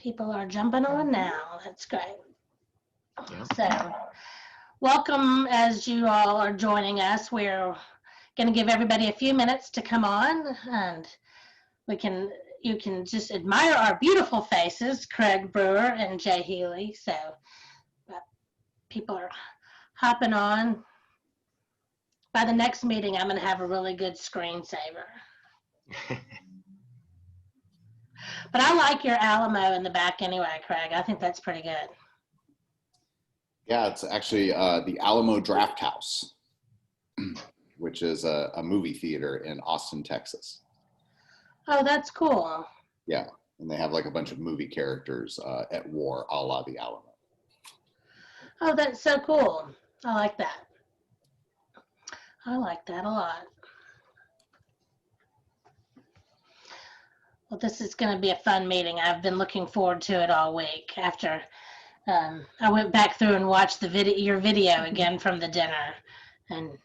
People are jumping on now. That's great. Yeah. So, welcome as you all are joining us. We're going to give everybody a few minutes to come on, and you can just admire our beautiful faces, Craig Brewer and Jay Healy. So, people are hopping on. By the next meeting, I'm going to have a really good screensaver. But I like your Alamo in the back anyway, Craig. I think that's pretty good. Yeah, it's actually the Alamo Draft House, which is a movie theater in Austin, Texas. Oh, that's cool. Yeah, and they have like a bunch of movie characters at war, a la the Alamo. Oh, that's so cool. I like that. I like that a lot. Well, this is going to be a fun meeting. I've been looking forward to it all week. After I went back through and watched your video again from the dinner, and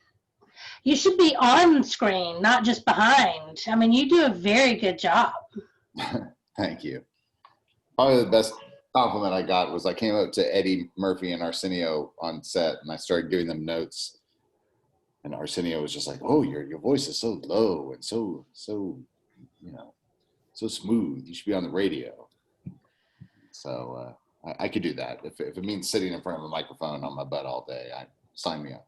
you should be on screen, not just behind. I mean, you do a very good job. Thank you. Probably the best compliment I got was I came up to Eddie Murphy and Arsenio on set, and I started giving them notes. And Arsenio was just like, "Oh, your voice is so low and so so smooth. You should be on the radio." So I could do that if it means sitting in front of a microphone on my butt all day. Sign me up.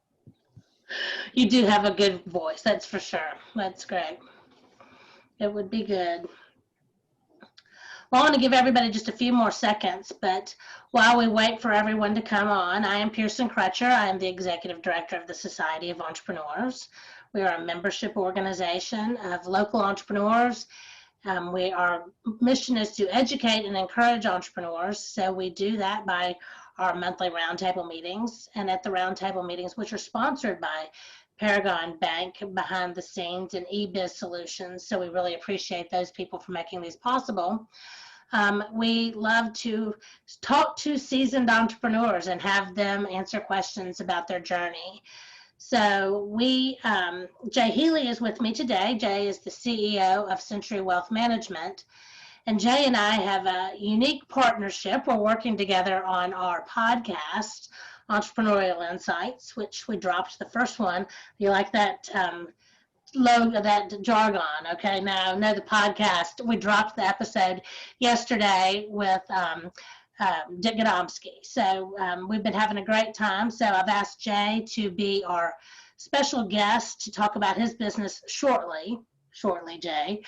You do have a good voice, that's for sure. That's great. It would be good. Well, I want to give everybody just a few more seconds, but while we wait for everyone to come on, I am Pearson Crutcher. I am the Executive Director of the Society of Entrepreneurs. We are a membership organization of local entrepreneurs. Our mission is to educate and encourage entrepreneurs, so we do that by our monthly roundtable meetings, and at the roundtable meetings, which are sponsored by Paragon Bank behind the scenes and eBiz Solutions. So we really appreciate those people for making these possible. We love to talk to seasoned entrepreneurs and have them answer questions about their journey. So Jay Healy is with me today. Jay is the CEO of Century Wealth Management. And Jay and I have a unique partnership. We're working together on our podcast, Entrepreneurial Insights, which we dropped the first one. You like that logo, that jargon? Okay, now know the podcast. We dropped the episode yesterday with Dick Godomsky. So we've been having a great time. So I've asked Jay to be our special guest to talk about his business shortly, Jay,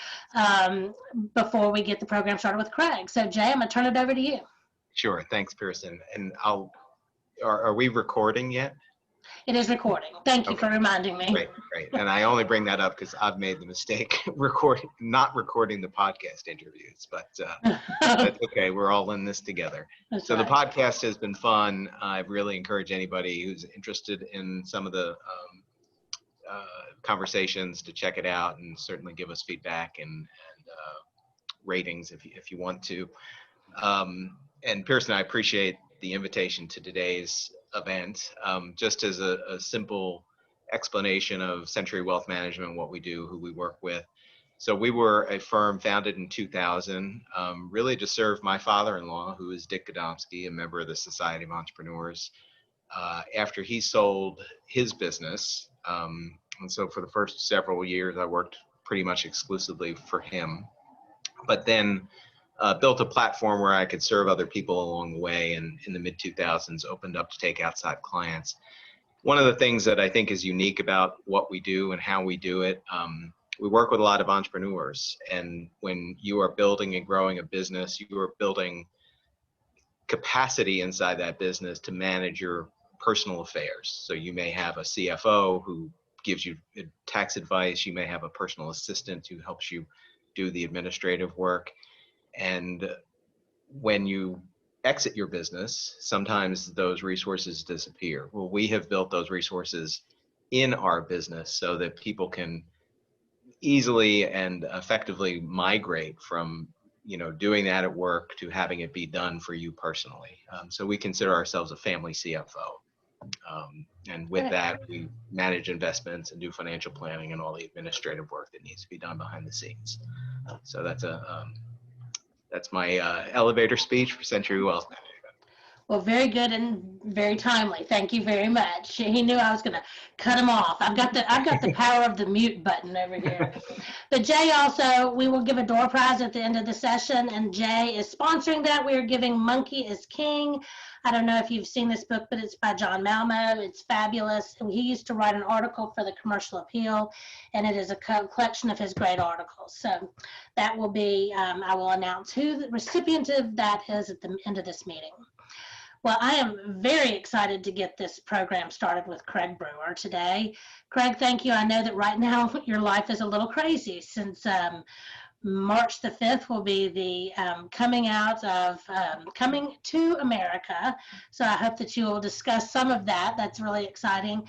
before we get the program started with Craig. So Jay, I'm gonna turn it over to you. Sure, thanks, Pearson. And are we recording yet? It is recording. Thank you for reminding me. Great. And I only bring that up because I've made the mistake not recording the podcast interviews, but that's okay. We're all in this together. That's right. The podcast has been fun. I really encourage anybody who's interested in some of the conversations to check it out, and certainly give us feedback and ratings if you want to. And Pearson, I appreciate the invitation to today's event. Just as a simple explanation of Century Wealth Management, what we do, who we work with. So we were a firm founded in 2000, really to serve my father-in-law, who is Dick Godomsky, a member of the Society of Entrepreneurs, after he sold his business. And so for the first several years, I worked pretty much exclusively for him, but then built a platform where I could serve other people along the way, and in the mid-2000s opened up to take outside clients. One of the things that I think is unique about what we do and how we do it, we work with a lot of entrepreneurs, and when you are building and growing a business, you are building capacity inside that business to manage your personal affairs. So you may have a CFO who gives you tax advice, you may have a personal assistant who helps you do the administrative work. And when you exit your business, sometimes those resources disappear. Well, we have built those resources in our business so that people can easily and effectively migrate from doing that at work to having it be done for you personally. So we consider ourselves a family CFO. And with that, we manage investments and do financial planning and all the administrative work that needs to be done behind the scenes. So that's That's my elevator speech for Century Wealth Management. Well, very good and very timely. Thank you very much. He knew I was going to cut him off. I've got the power of the mute button over here. But Jay also, we will give a door prize at the end of the session, and Jay is sponsoring that. We are giving Monkey is King. I don't know if you've seen this book, but it's by John Malmo. It's fabulous. He used to write an article for the Commercial Appeal, and it is a collection of his great articles. So that will be, I will announce who the recipient of that is at the end of this meeting. Well, I am very excited to get this program started with Craig Brewer today. Craig, thank you. I know that right now your life is a little crazy since March the 5th will be the coming out of Coming to America. So I hope that you will discuss some of that. That's really exciting.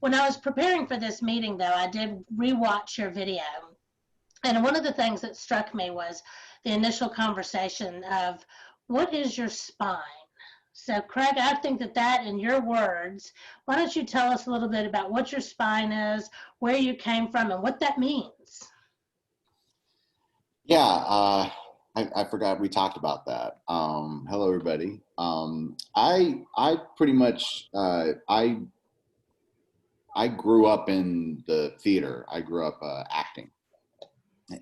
When I was preparing for this meeting, though, I did rewatch your video. And one of the things that struck me was the initial conversation of what is your spine? So, Craig, I think that in your words, why don't you tell us a little bit about what your spine is, where you came from, and what that means? Yeah, I forgot we talked about that. Hello, everybody. I pretty much I grew up in the theater. I grew up acting,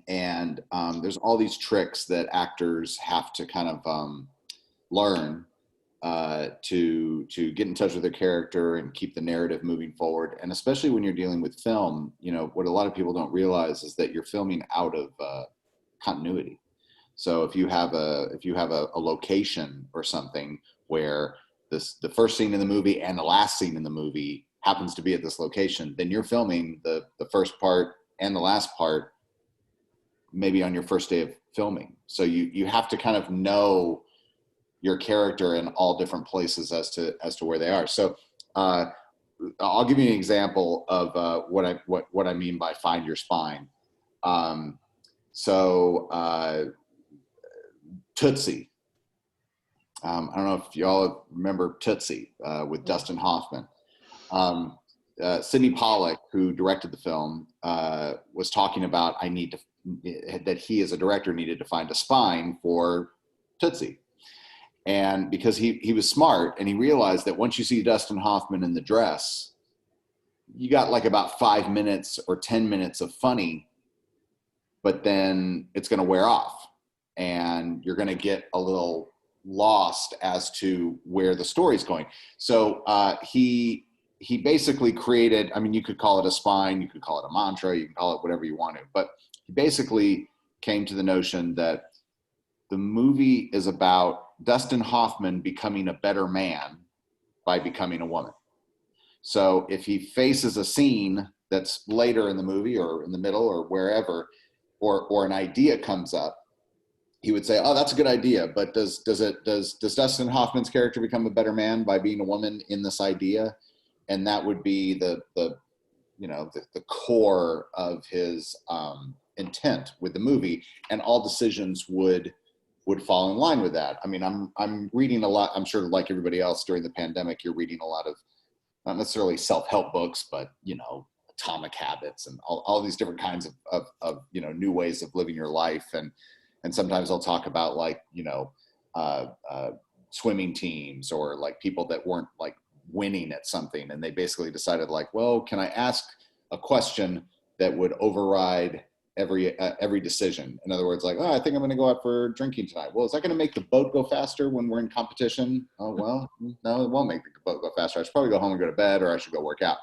and there's all these tricks that actors have to kind of learn to get in touch with their character and keep the narrative moving forward. And especially when you're dealing with film, you know, what a lot of people don't realize is that you're filming out of continuity. So if you have a location or something where the first scene in the movie and the last scene in the movie happens to be at this location, then you're filming the first part and the last part maybe on your first day of filming. So you have to kind of know your character in all different places as to where they are. So I'll give you an example of what I mean by find your spine. Tootsie. I don't know if y'all remember Tootsie with Dustin Hoffman. Sidney Pollack, who directed the film, was talking about that he as a director needed to find a spine for Tootsie. And because he was smart and he realized that once you see Dustin Hoffman in the dress, you got like about 5 minutes or 10 minutes of funny, but then it's going to wear off and you're going to get a little lost as to where the story's going. So he basically created, I mean, you could call it a spine, you could call it a mantra, you can call it whatever you want to, but he basically came to the notion that the movie is about Dustin Hoffman becoming a better man by becoming a woman. So if he faces a scene that's later in the movie or in the middle or wherever, or an idea comes up, he would say, "Oh, that's a good idea, but does Dustin Hoffman's character become a better man by being a woman in this idea?" And that would be the core of his intent with the movie, and all decisions would fall in line with that. I mean, I'm reading a lot. I'm sure, like everybody else during the pandemic, you're reading a lot of not necessarily self-help books, but Atomic Habits and all these different kinds of new ways of living your life. And sometimes I'll talk about swimming teams or like people that weren't like winning at something, and they basically decided like, well, can I ask a question that would override every decision? In other words, like, oh, I think I'm going to go out for drinking tonight. Well, is that going to make the boat go faster when we're in competition? Oh, well, no, it won't make the boat go faster. I should probably go home and go to bed, or I should go work out.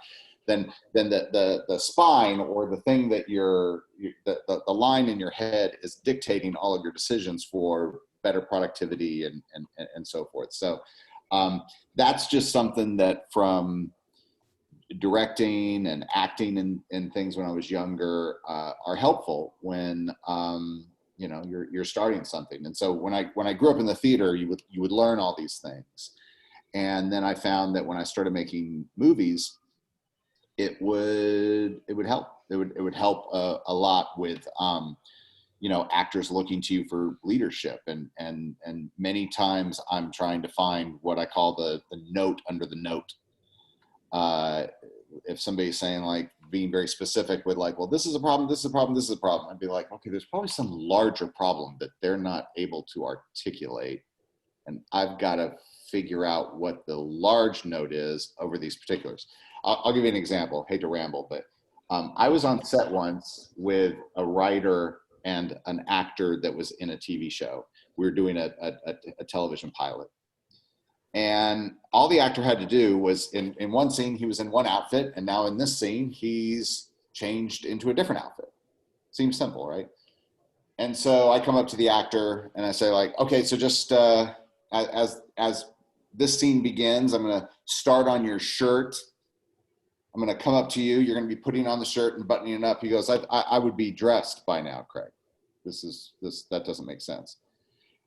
Then the spine, or the thing that the line in your head is dictating all of your decisions for better productivity and so forth. So that's just something that from directing and acting and things when I was younger are helpful when you're starting something. And so when I grew up in the theater, you would learn all these things. And then I found that when I started making movies, it would help. It would help a lot with actors looking to you for leadership, and many times I'm trying to find what I call the note under the note. If somebody's saying like, being very specific with like, well, this is a problem, this is a problem, this is a problem. I'd be like, okay, there's probably some larger problem that they're not able to articulate. And I've got to figure out what the large note is over these particulars. I'll give you an example. Hate to ramble, but I was on set once with a writer and an actor that was in a TV show. We were doing a television pilot. And all the actor had to do was in one scene, he was in one outfit. And now in this scene, he's changed into a different outfit. Seems simple, right? And so I come up to the actor and I say like, okay, so just as this scene begins, I'm going to start on your shirt. I'm going to come up to you. You're going to be putting on the shirt and buttoning it up. He goes, I would be dressed by now, Craig. That doesn't make sense.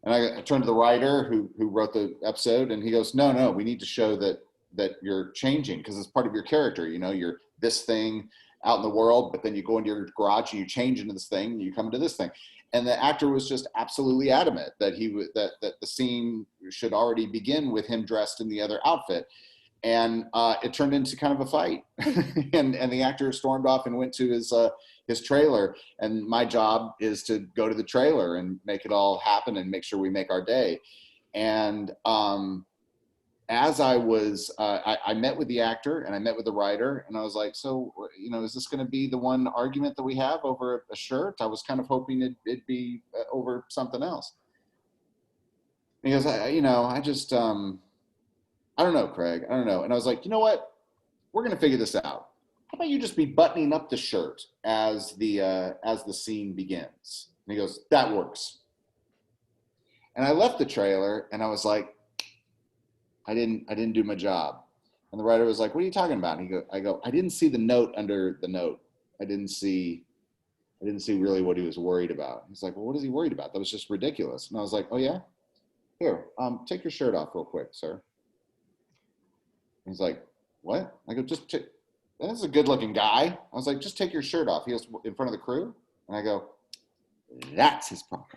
And I turned to the writer who wrote the episode, and he goes, no, we need to show that you're changing because it's part of your character. You know, you're this thing out in the world, but then you go into your garage and you change into this thing and you come into this thing. And the actor was just absolutely adamant that that the scene should already begin with him dressed in the other outfit. And it turned into kind of a fight. and the actor stormed off and went to his trailer. And my job is to go to the trailer and make it all happen and make sure we make our day. And as I was, I met with the actor and I met with the writer, and I was like, so, you know, is this going to be the one argument that we have over a shirt? I was kind of hoping it'd be over something else. And he goes, I don't know, Craig. I don't know. And I was like, you know what? We're going to figure this out. How about you just be buttoning up the shirt as the scene begins? And he goes, that works. And I left the trailer and I was like, I didn't do my job. And the writer was like, what are you talking about? And I go, I didn't see the note under the note. I didn't see really what he was worried about. He's like, well, what is he worried about? That was just ridiculous. And I was like, oh yeah? Here, take your shirt off real quick, sir. He's like, what? I go, that's a good looking guy. I was like, just take your shirt off. He goes, in front of the crew? And I go, that's his problem.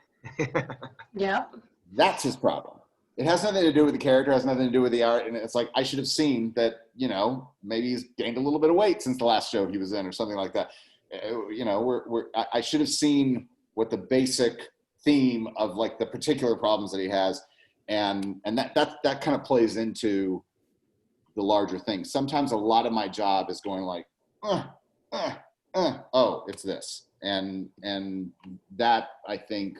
Yeah. That's his problem. It has nothing to do with the character, it has nothing to do with the art. And it's like, I should have seen that, you know, maybe he's gained a little bit of weight since the last show he was in or something like that. You know, I should have seen what the basic theme of like the particular problems that he has. And that kind of plays into the larger thing. Sometimes a lot of my job is going like, oh, it's this. And that I think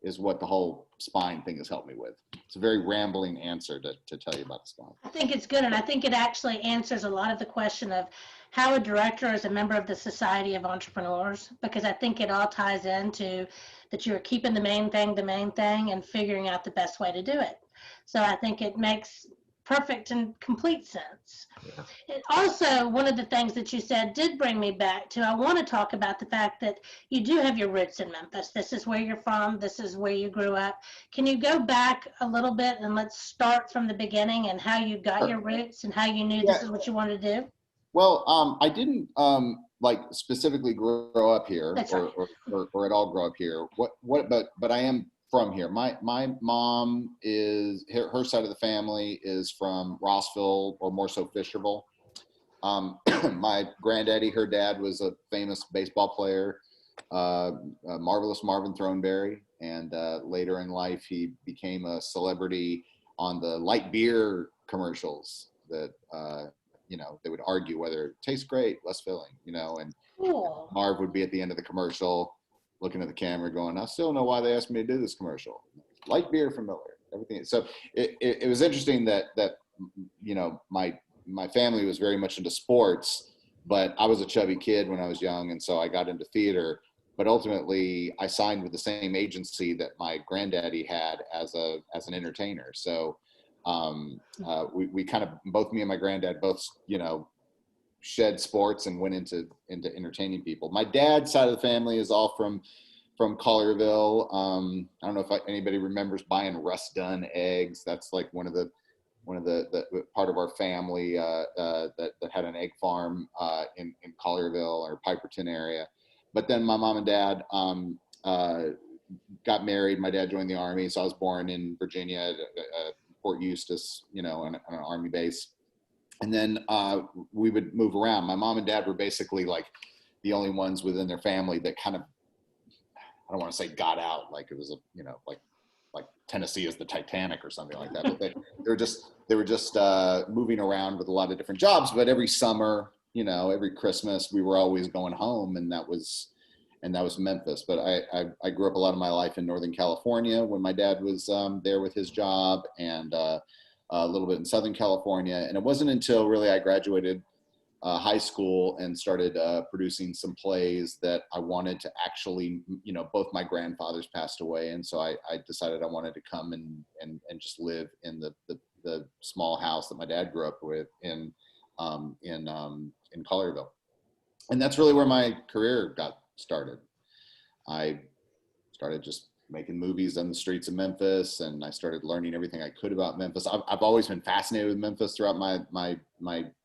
is what the whole spine thing has helped me with. It's a very rambling answer to tell you about the spine. I think it's good, and I think it actually answers a lot of the question of how a director is a member of the Society of Entrepreneurs, because I think it all ties into that you're keeping the main thing, and figuring out the best way to do it. So I think it makes perfect and complete sense. Yeah. It also, one of the things that you said did bring me back to, I want to talk about the fact that you do have your roots in Memphis. This is where you're from. This is where you grew up. Can you go back a little bit and let's start from the beginning and how you got your roots and how you knew this is what you wanted to do? Well, I didn't like specifically grow up here or at all grow up here. But I am from here. My mom is, her side of the family is from Rossville, or more so Fisherville. My granddaddy, her dad, was a famous baseball player, Marvelous Marvin Throneberry, and later in life he became a celebrity on the light beer commercials that you know, they would argue whether it tastes great, less filling, you know, and Cool. Marv would be at the end of the commercial looking at the camera going, I still know why they asked me to do this commercial. Light beer from Miller, everything. So it was interesting that, you know, my family was very much into sports, but I was a chubby kid when I was young. And so I got into theater, but ultimately I signed with the same agency that my granddaddy had as an entertainer. So we kind of, both me and my granddad both, you know, shed sports and went into entertaining people. My dad's side of the family is all from Collierville. I don't know if anybody remembers buying Russ Dunn eggs. That's like one of the part of our family that had an egg farm in Collierville or Piperton area. But then my mom and dad got married. My dad joined the Army, so I was born in Virginia, Fort Eustis, you know, on an Army base. And then we would move around. My mom and dad were basically like the only ones within their family that kind of, I don't want to say got out, like it was a, you know, like Tennessee is the Titanic or something like that. But they were just moving around with a lot of different jobs. But every summer, you know, every Christmas, we were always going home, and that was Memphis. But I grew up a lot of my life in Northern California when my dad was there with his job, and a little bit in Southern California. And it wasn't until really I graduated high school and started producing some plays that I wanted to actually, you know, both my grandfathers passed away. And so I decided I wanted to come and just live in the small house that my dad grew up with in Collierville. And that's really where my career got started. I started just making movies on the streets of Memphis, and I started learning everything I could about Memphis. I've always been fascinated with Memphis throughout my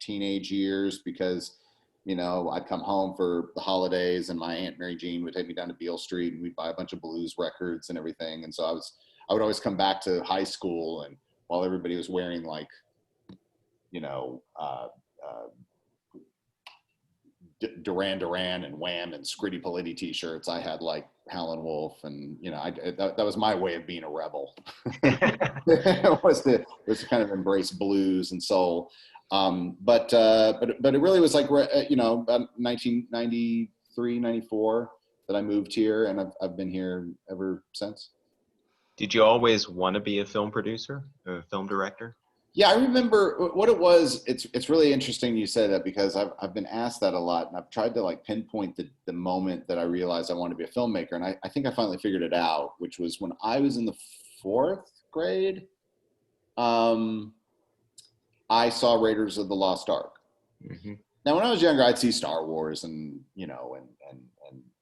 teenage years, because, you know, I'd come home for the holidays and my Aunt Mary Jean would take me down to Beale Street and we'd buy a bunch of blues records and everything. And so I would always come back to high school, and while everybody was wearing like, you know, Duran Duran and Wham and Scritti Politti t-shirts, I had like Howlin' Wolf, and, you know, that was my way of being a rebel. It was to kind of embrace blues and soul. But it really was like, you know, about 1993, 94 that I moved here, and I've been here ever since. Did you always want to be a film producer, a film director? Yeah, I remember what it was. It's really interesting you say that, because I've been asked that a lot, and I've tried to like pinpoint the moment that I realized I wanted to be a filmmaker. And I think I finally figured it out, which was when I was in the 4th grade. I saw Raiders of the Lost Ark. Mm-hmm. Now, when I was younger, I'd see Star Wars and, you know, and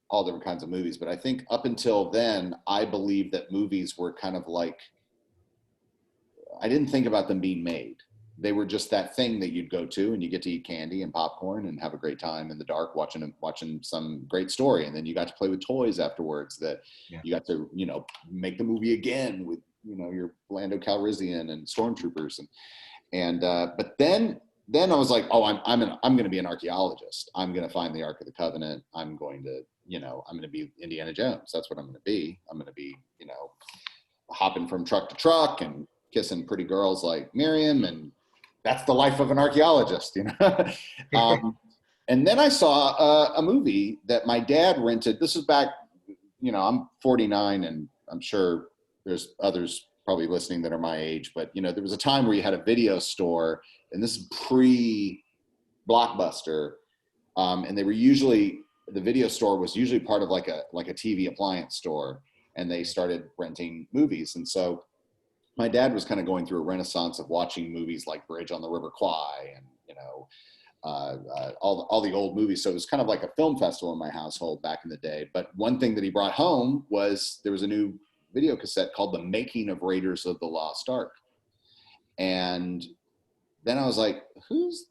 all different kinds of movies. But I think up until then, I believed that movies were kind of like, I didn't think about them being made. They were just that thing that you'd go to, and you get to eat candy and popcorn and have a great time in the dark watching some great story. And then you got to play with toys afterwards that you got to, you know, make the movie again with, you know, your Lando Calrissian and stormtroopers. But then I was like, oh, I'm going to be an archaeologist. I'm going to find the Ark of the Covenant. I'm going to, you know, I'm going to be Indiana Jones. That's what I'm going to be. I'm going to be, you know, hopping from truck to truck and kissing pretty girls like Miriam, and that's the life of an archaeologist, you know. And then I saw a movie that my dad rented. This was back, you know, I'm 49, and I'm sure there's others probably listening that are my age, but, you know, there was a time where you had a video store, and this is pre-Blockbuster, and they were usually, the video store was usually part of like a TV appliance store, and they started renting movies. And so my dad was kind of going through a renaissance of watching movies like Bridge on the River Kwai and, you know, all the old movies. So it was kind of like a film festival in my household back in the day. But one thing that he brought home was there was a new video cassette called The Making of Raiders of the Lost Ark. And then I was like, who's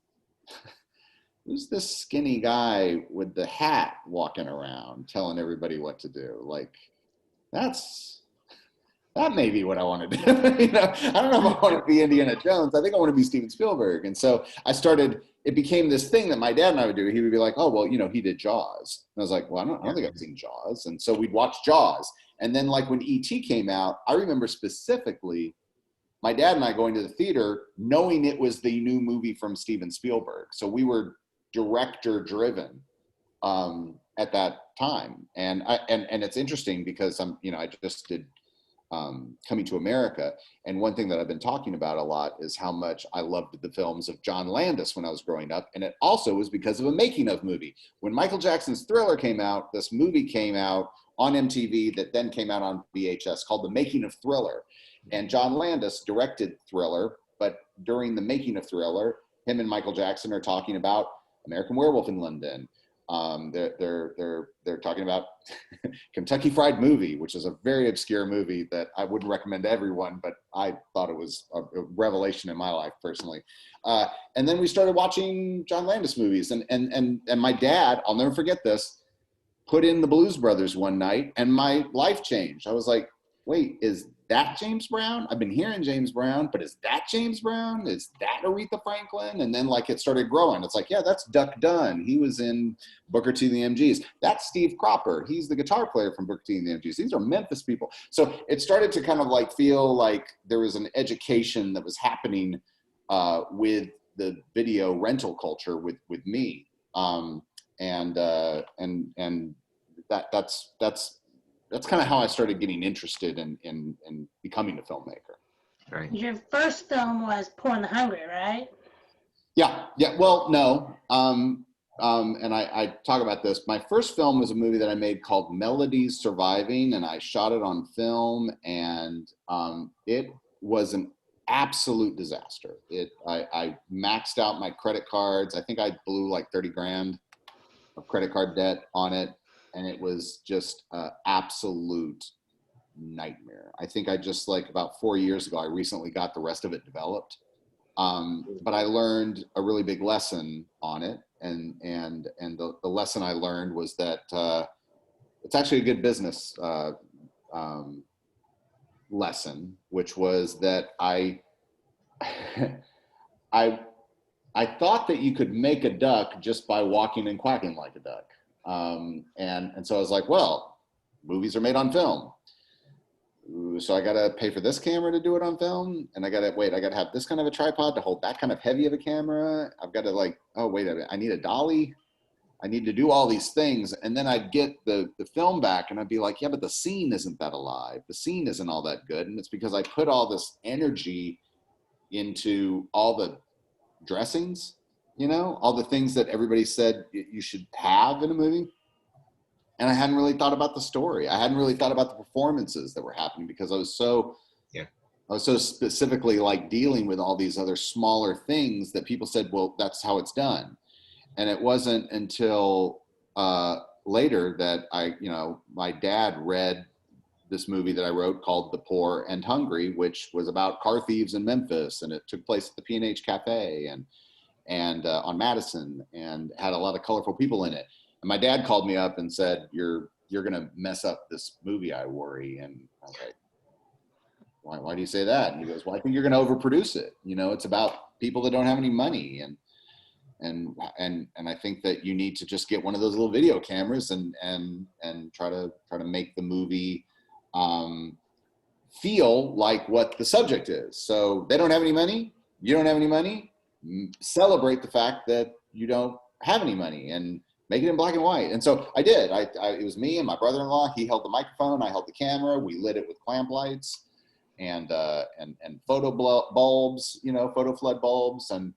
this skinny guy with the hat walking around telling everybody what to do? Like, that may be what I want to do. You know, I don't know if I want to be Indiana Jones. I think I want to be Steven Spielberg. And so it became this thing that my dad and I would do. He would be like, oh, well, you know, he did Jaws. And I was like, well, I don't think I've seen Jaws. And so we'd watch Jaws. And then like when E.T. came out, I remember specifically my dad and I going to the theater knowing it was the new movie from Steven Spielberg. So we were director driven at that time. And it's interesting because I just did Coming to America. And one thing that I've been talking about a lot is how much I loved the films of John Landis when I was growing up. And it also was because of a making of movie. When Michael Jackson's Thriller came out, this movie came out on MTV that then came out on VHS called The Making of Thriller. And John Landis directed Thriller, but during the making of Thriller, him and Michael Jackson are talking about American Werewolf in London. They're talking about Kentucky Fried Movie, which is a very obscure movie that I wouldn't recommend to everyone, but I thought it was a revelation in my life personally. And then we started watching John Landis movies, and my dad, I'll never forget this, put in the Blues Brothers one night, and my life changed. I was like, wait, is that James Brown? I've been hearing James Brown, but is that James Brown? Is that Aretha Franklin? And then like it started growing. It's like, yeah, that's Duck Dunn. He was in Booker T and the MGs. That's Steve Cropper. He's the guitar player from Booker T and the MGs. These are Memphis people. So it started to kind of like feel like there was an education that was happening with the video rental culture with me. And that's kind of how I started getting interested in becoming a filmmaker. Right. Your first film was Poor and the Hungry, right? Yeah. Well, no. And I talk about this. My first film was a movie that I made called Melodies Surviving, and I shot it on film, and it was an absolute disaster. I maxed out my credit cards. I think I blew like 30 grand of credit card debt on it. And it was just an absolute nightmare. I think I just like about 4 years ago, I recently got the rest of it developed. But I learned a really big lesson on it. And the lesson I learned was that it's actually a good business lesson, which was that I thought that you could make a duck just by walking and quacking like a duck. And so I was like, well, movies are made on film. So I got to pay for this camera to do it on film. And I got to have this kind of a tripod to hold that kind of heavy of a camera. I've got to like, oh, wait a minute, I need a dolly. I need to do all these things. And then I'd get the film back and I'd be like, yeah, but the scene isn't that alive. The scene isn't all that good. And it's because I put all this energy into all the dressings, all the things that everybody said you should have in a movie. And I hadn't really thought about the story. I hadn't really thought about the performances that were happening because I was so specifically like dealing with all these other smaller things that people said, well, that's how it's done. And it wasn't until later that my dad read this movie that I wrote called The Poor and Hungry, which was about car thieves in Memphis. And it took place at the P&H Cafe and on Madison, and had a lot of colorful people in it. And my dad called me up and said, you're going to mess up this movie, I worry. And I was like, why do you say that? And he goes, well, I think you're going to overproduce it. It's about people that don't have any money. And I think that you need to just get one of those little video cameras and try to make the movie feel like what the subject is. So they don't have any money. You don't have any money. Celebrate the fact that you don't have any money and make it in black and white. And so I did. It was me and my brother-in-law. He held the microphone. I held the camera. We lit it with clamp lights and photo bulbs, photo flood bulbs. And,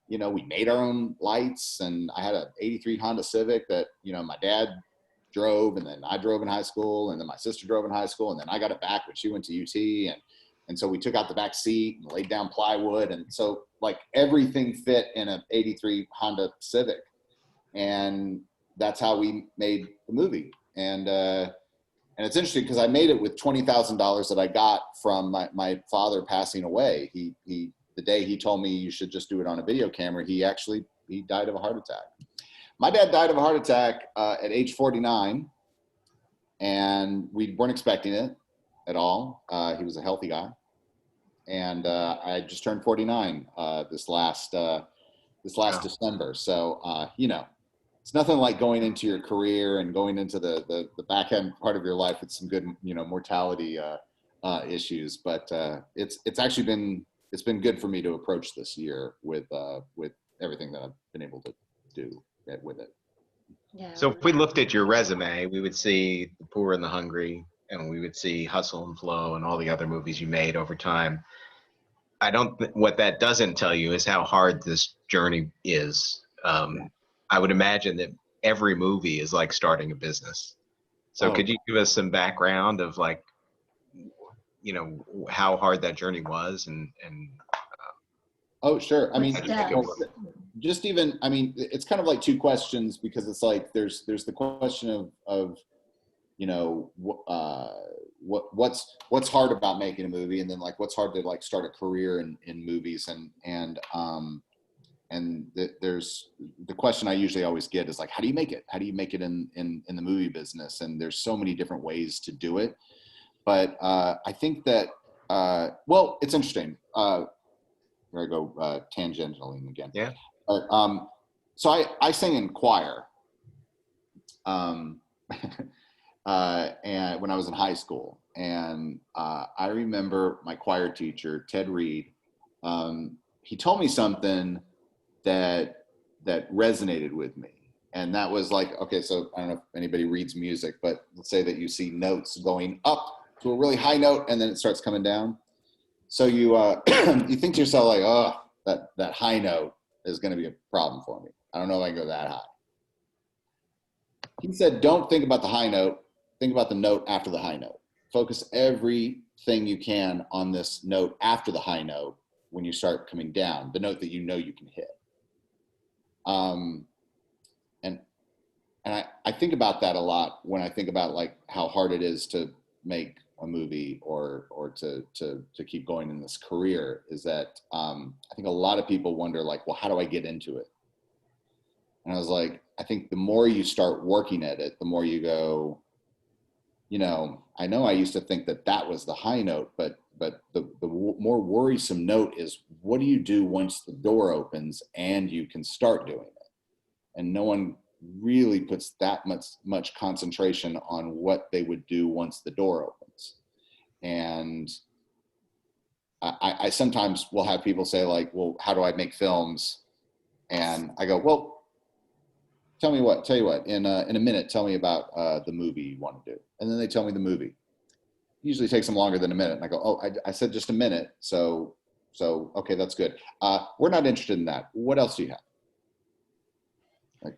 we made our own lights. And I had a '83 Honda Civic that, my dad drove, and then I drove in high school, and then my sister drove in high school, and then I got it back when she went to UT. And so we took out the back seat and laid down plywood. And so like everything fit in a '83 Honda Civic. And that's how we made the movie. And it's interesting because I made it with $20,000 that I got from my father passing away. He the day he told me you should just do it on a video camera, he died of a heart attack. My dad died of a heart attack at age 49, and we weren't expecting it at all. He was a healthy guy. And I just turned 49 this last December. So, it's nothing like going into your career and going into the back end part of your life with some good, mortality issues. But it's actually been good for me to approach this year with everything that I've been able to do with it. Yeah. So if we looked at your resume, we would see The Poor and the Hungry, and we would see Hustle and Flow and all the other movies you made over time. What that doesn't tell you is how hard this journey is. I would imagine that every movie is like starting a business. So could you give us some background of like, how hard that journey was and Oh, sure. I mean, it's kind of like two questions, because it's like there's the question of what's hard about making a movie, and then like what's hard to like start a career in movies, there's the question I usually always get is like, how do you make it? How do you make it in the movie business? And there's so many different ways to do it. But I think that Well, it's interesting. Here I go tangentially again. Yeah. So I sang in choir, and when I was in high school, and I remember my choir teacher, Ted Reed. He told me something that resonated with me, and that was like, okay, so I don't know if anybody reads music, but let's say that you see notes going up to a really high note, and then it starts coming down. So you you think to yourself like, oh, that high note is going to be a problem for me. I don't know if I can go that high. He said, don't think about the high note. Think about the note after the high note. Focus everything you can on this note after the high note when you start coming down, the note that you know you can hit. And I think about that a lot when I think about like how hard it is to make a movie or to keep going in this career, is that I think a lot of people wonder like, well, how do I get into it? And I was like, I think the more you start working at it, the more you go, I know I used to think that was the high note, but the more worrisome note is, what do you do once the door opens and you can start doing it? And no one really puts that much concentration on what they would do once the door opens. And I sometimes will have people say like, well, how do I make films? And I go, well, tell you what, in a minute, tell me about the movie you want to do. And then they tell me the movie. Usually takes them longer than a minute. And I go, oh, I said just a minute. So okay, that's good. We're not interested in that. What else do you have? Like,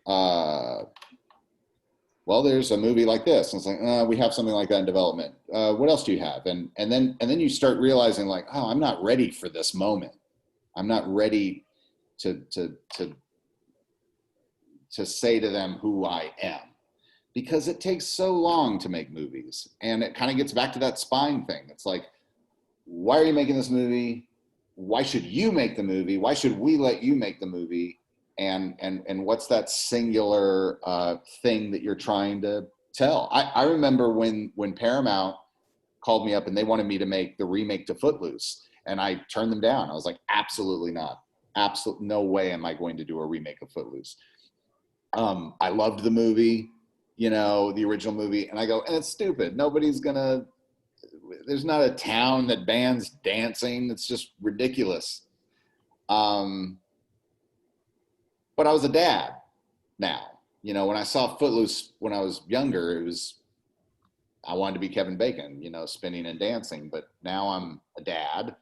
well, there's a movie like this. And it's like, we have something like that in development. What else do you have? And then you start realizing like, oh, I'm not ready for this moment. I'm not ready to say to them who I am, because it takes so long to make movies. And it kind of gets back to that spine thing. It's like, why are you making this movie? Why should you make the movie? Why should we let you make the movie? And what's that singular thing that you're trying to tell? I remember when Paramount called me up and they wanted me to make the remake to Footloose, and I turned them down. I was like, absolutely not. Absolutely no way am I going to do a remake of Footloose. I loved the movie, the original movie, and I go, and it's stupid. There's not a town that bans dancing. It's just ridiculous. But I was a dad now. When I saw Footloose when I was younger, I wanted to be Kevin Bacon, spinning and dancing. But now I'm a dad,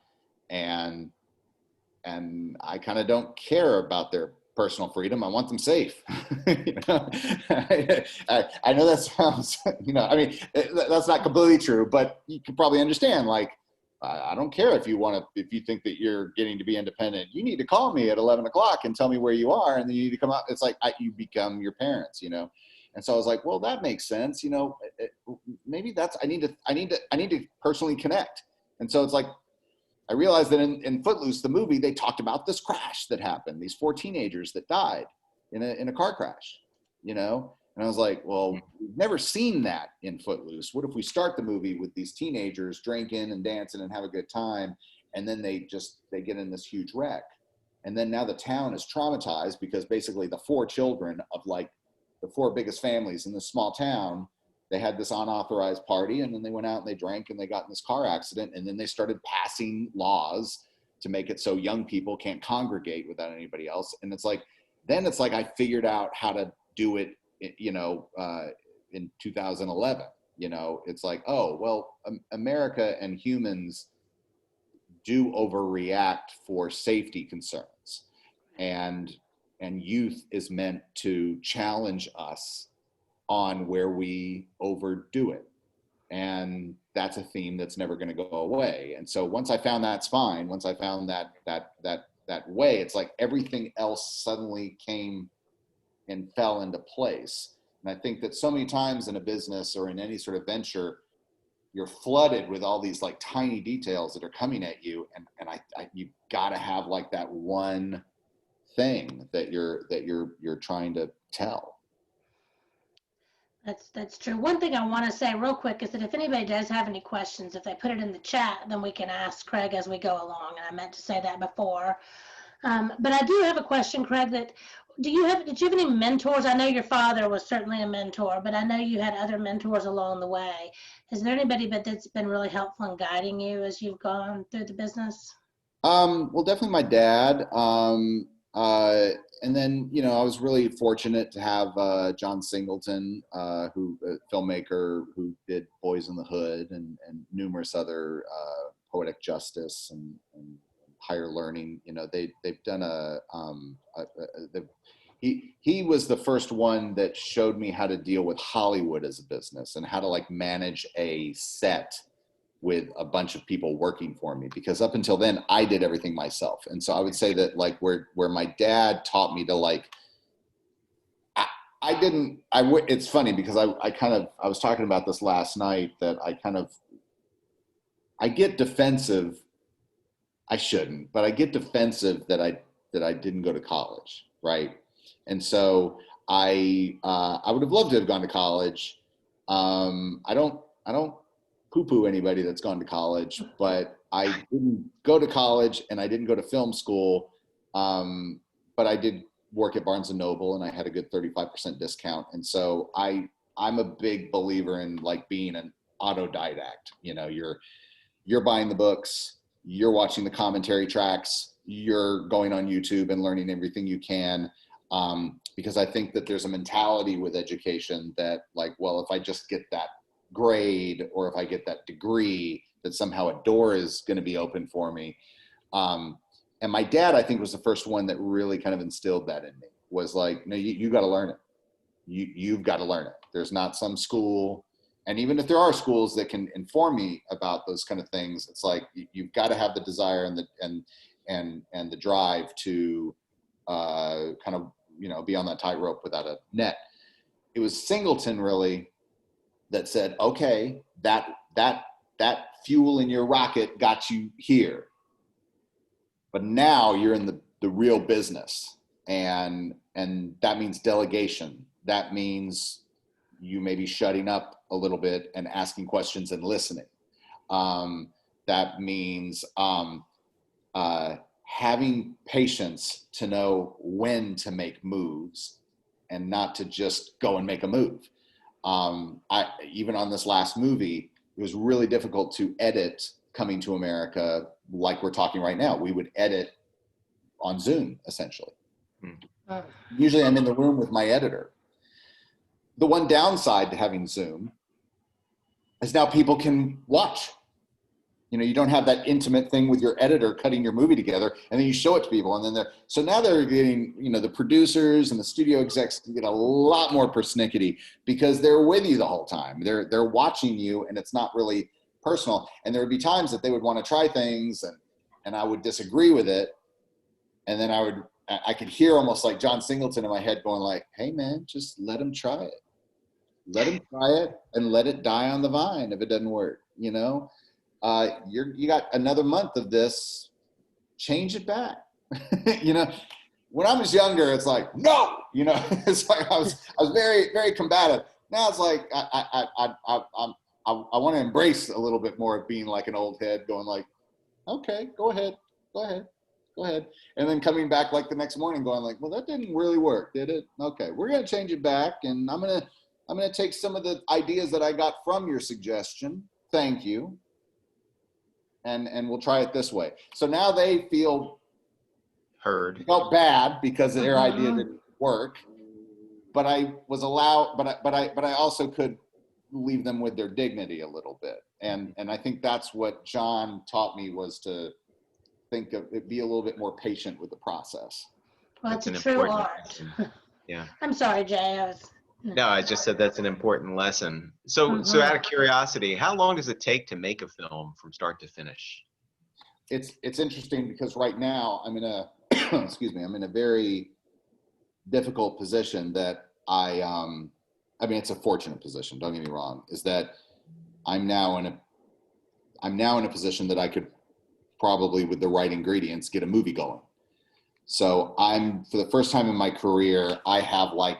and I kind of don't care about their personal freedom. I want them safe. I know that sounds, that's not completely true, but you can probably understand, like, I don't care if you think that you're getting to be independent. You need to call me at 11 o'clock and tell me where you are. And then you need to come up. It's like, you become your parents, And so I was like, well, that makes sense. Maybe I need to personally connect. And so it's like, I realized that in Footloose, the movie, they talked about this crash that happened, these 4 teenagers that died in a car crash, And I was like, well, we've never seen that in Footloose. What if we start the movie with these teenagers drinking and dancing and have a good time, and then they get in this huge wreck, and then now the town is traumatized because basically the 4 children of like the 4 biggest families in this small town, they had this unauthorized party, and then they went out and they drank and they got in this car accident, and then they started passing laws to make it so young people can't congregate without anybody else. And it's like I figured out how to do it, in 2011. It's like, oh, well, America and humans do overreact for safety concerns, and youth is meant to challenge us on where we overdo it. And that's a theme that's never going to go away. And so once I found that spine, once I found that way, it's like everything else suddenly came and fell into place. And I think that so many times in a business or in any sort of venture, you're flooded with all these like tiny details that are coming at you. And you gotta have like that one thing that you're trying to tell. That's true. One thing I want to say real quick is that if anybody does have any questions, if they put it in the chat, then we can ask Craig as we go along. And I meant to say that before. But I do have a question, Craig, that did you have any mentors? I know your father was certainly a mentor, but I know you had other mentors along the way. Is there anybody that's been really helpful in guiding you as you've gone through the business? Well, definitely my dad. And then, I was really fortunate to have John Singleton, who a filmmaker who did Boys in the Hood and numerous other Poetic Justice and Higher Learning. They've done he was the first one that showed me how to deal with Hollywood as a business and how to like manage a set with a bunch of people working for me, because up until then I did everything myself. And so I would say that like where my dad taught me to like, it's funny because I was talking about this last night, that I get defensive. I shouldn't, but I get defensive that I didn't go to college. Right. And so I would have loved to have gone to college. I don't poo-poo anybody that's gone to college, but I didn't go to college and I didn't go to film school. But I did work at Barnes and Noble and I had a good 35% discount. And so I'm a big believer in like being an autodidact. You're buying the books, you're watching the commentary tracks, you're going on YouTube and learning everything you can. Because I think that there's a mentality with education that like, well, if I just get that grade or if I get that degree, that somehow a door is going to be open for me. And my dad, I think, was the first one that really kind of instilled that in me, was like, no, you got to learn it. You've got to learn it. There's not some school. And even if there are schools that can inform me about those kind of things, it's like, you've got to have the desire and the drive to kind of, be on that tightrope without a net. It was Singleton really that said, okay, that fuel in your rocket got you here, but now you're in the real business, and that means delegation. That means you may be shutting up a little bit and asking questions and listening. That means having patience to know when to make moves and not to just go and make a move. Even on this last movie, it was really difficult to edit Coming to America like we're talking right now. We would edit on Zoom, essentially. Usually I'm in the room with my editor. The one downside to having Zoom is now people can watch. You don't have that intimate thing with your editor cutting your movie together and then you show it to people. And then so now they're getting, the producers and the studio execs get a lot more persnickety because they're with you the whole time. They're watching you and it's not really personal. And there would be times that they would want to try things and I would disagree with it. And then I could hear almost like John Singleton in my head going like, hey man, just let them try it. Let them try it and let it die on the vine if it doesn't work, you got another month of this, change it back. When I was younger, it's like, no, it's like I was very, very combative. Now it's like, I want to embrace a little bit more of being like an old head going like, okay, go ahead. And then coming back like the next morning going like, well, that didn't really work, did it? Okay, we're going to change it back. And I'm going to take some of the ideas that I got from your suggestion. Thank you. And we'll try it this way. So now they felt bad because their idea didn't work, but I was allowed, but I also could leave them with their dignity a little bit. And I think that's what John taught me, was to think of it, be a little bit more patient with the process. Well, it's a true art. Yeah. I'm sorry, Jay. No, I just said that's an important lesson. So out of curiosity, how long does it take to make a film from start to finish? It's interesting because right now I'm in a I'm in a very difficult position that it's a fortunate position, don't get me wrong, is that I'm now in a position that I could probably, with the right ingredients, get a movie going. So for the first time in my career, I have like